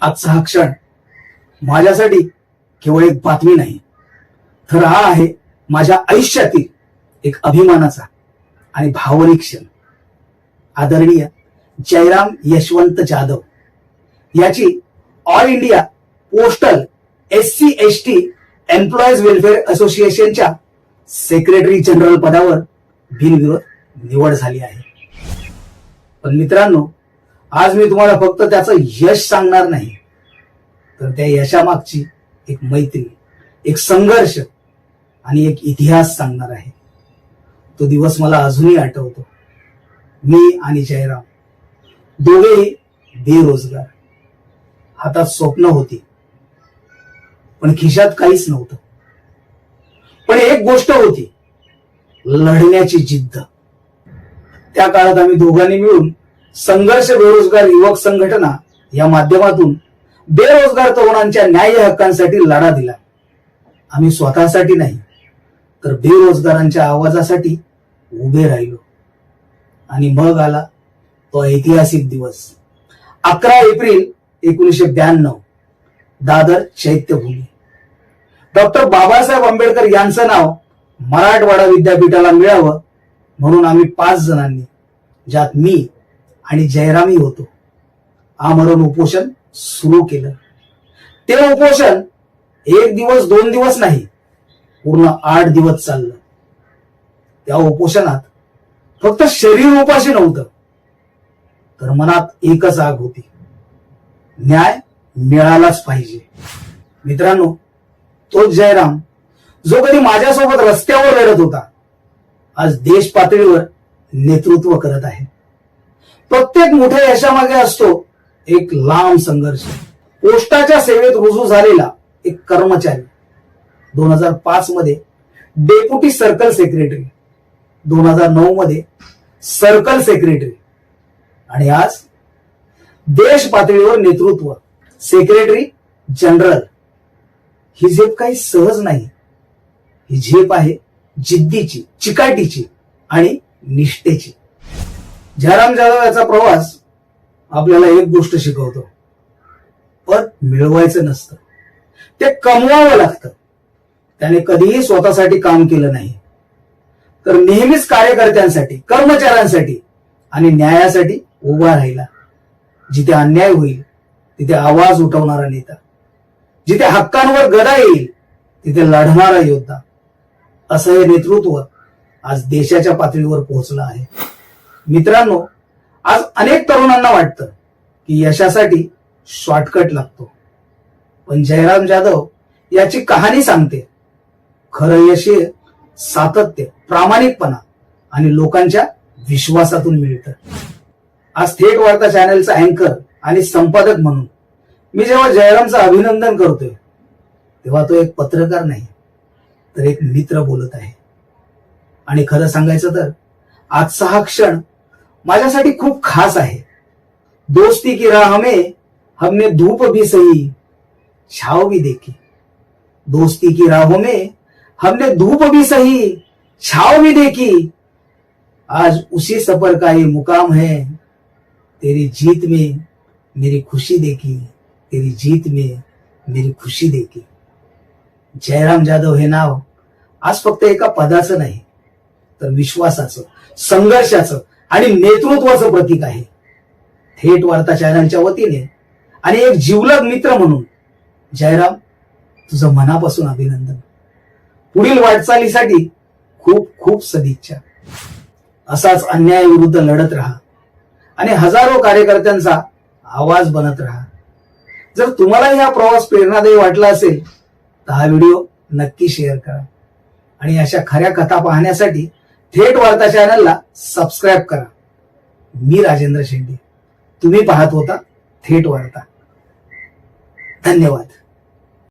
आजचा हा क्षण माझ्यासाठी केवळ एक बातमी नाही, तर हा आहे माझ्या आयुष्यातील एक अभिमानाचा आणि भावनिक क्षण. आदरणीय जयराम यशवंत जाधव याची all India postal SC/ST employees welfare असोसिएशनच्या सेक्रेटरी जनरल पदावर बिनविरोध निवड झाली आहे. पण मित्रांनो, आज मी तुम्हाला फक्त त्याचं यश सांगणार नाही, तर त्या यशामागची एक मैत्री, एक संघर्ष आणि एक इतिहास सांगणार आहे. तो दिवस मला अजूनही आठवतो. मी आणि जयराम दोघेही बेरोजगार, हातात स्वप्न होती पण खिशात काहीच नव्हतं. पण एक गोष्ट होती, लढण्याची जिद्द. त्या काळात आम्ही दोघांनी मिळून संघर्ष बेरोजगार युवक संघटना या माध्यमातून बेरोजगार तरुणांच्या न्याय हक्कांसाठी लढा दिला. आम्ही स्वतःसाठी नाही, तर बेरोजगारांच्या आवाजासाठी उभे राहिलो. आणि मग आला तो ऐतिहासिक दिवस, 11 एप्रिल 1992, दादर चैत्यभूमी. डॉक्टर बाबासाहेब आंबेडकर यांचं नाव मराठवाडा विद्यापीठाला मिळावं म्हणून आम्ही 5 जणांनी, ज्यात मी आणि जयरामी होतो, आमरण उपोषण सुरू केलं. ते उपोषण 1 दिवस 2 दिवस नाही, पूर्ण 8 दिवस चाललं. त्या उपोषणात फक्त शरीर उपाशी नव्हतं, तर मनात एकच आग होती, न्याय मिळालाच पाहिजे. मित्रांनो, तो जयराम जो कधी माझ्यासोबत रस्त्यावर लढत होता, आज देश पातळीवर नेतृत्व करत आहे. प्रत्येक मोठ्या यशामागे असतो एक लांब संघर्ष. पोस्टाच्या सेवेत रुजू झालेला एक कर्मचारी, 2005 मध्ये डेप्युटी सर्कल सेक्रेटरी, 2009 मध्ये सर्कल सेक्रेटरी, आणि आज देश पातळीवर नेतृत्व, सेक्रेटरी जनरल. ही झेप काही सहज नाही. ही झेप आहे जिद्दीची, चिकाटीची आणि निष्ठेची. जयराम जाधव याचा प्रवास आपल्याला एक गोष्ट शिकवतो, पद मिळवायचं नसतं, ते कमवावं लागतं. त्याने कधीही स्वतःसाठी काम केलं नाही, तर नेहमीच कार्यकर्त्यांसाठी, कर्मचाऱ्यांसाठी आणि न्यायासाठी उभा राहिला. जिथे अन्याय होईल तिथे आवाज उठवणारा नेता, जिथे हक्कांवर गदा येईल तिथे लढणारा योद्धा, असं हे नेतृत्व आज देशाच्या पातळीवर पोहोचलं आहे. मित्रांनो, आज अनेक तरुणांना वाटतं की यशासाठी शॉर्टकट लागतो, पण जयराम जाधव याची कहाणी सांगते, खरं यश सातत्य, प्रामाणिकपणा आणि लोकांच्या विश्वासातून मिळतं. आज थेट वार्ता चॅनलचा अँकर आणि संपादक म्हणून मी जेव्हा जयरामचं अभिनंदन करतोय, तेव्हा तो एक पत्रकार नाही, तर एक मित्र बोलत आहे. आणि खरं सांगायचं तर आजचा हा क्षण माझ्यासाठी खूप खास आहे. दोस्ती की राह में हमने धूप भी सही, छाव भी देखी. दोस्ती की राहों में हमने धूप भी सही, छाव भी देखी. आज उसी सफर का ये मुकाम है, तेरी जीत में मेरी खुशी देखी, तेरी जीत में मेरी खुशी देखी. जयराम जाधव हे नाव आज फक्त एका पदाचं नाही, तर विश्वासाचं, संघर्षाचं आणि नेतृत्वाचं प्रतीक आहे. थेट वार्ता चॅनलच्या वतीने आणि एक जिवलग मित्र म्हणून जयराम, तुझं मनापासून अभिनंदन. पुढील वाटचालीसाठी खूप खूप सदिच्छा. असाच अन्यायाविरुद्ध लढत राहा आणि हजारो कार्यकर्त्यांचा आवाज बनत राहा. जर तुम्हालाही हा प्रवास प्रेरणादायी वाटला असेल तर हा व्हिडिओ नक्की शेअर करा आणि अशा खऱ्या कथा पाहण्यासाठी थेट वार्ता चॅनलला सबस्क्राईब करा. मी राजेंद्र शेंडे, तुम्ही पाहत होता थेट वार्ता. धन्यवाद.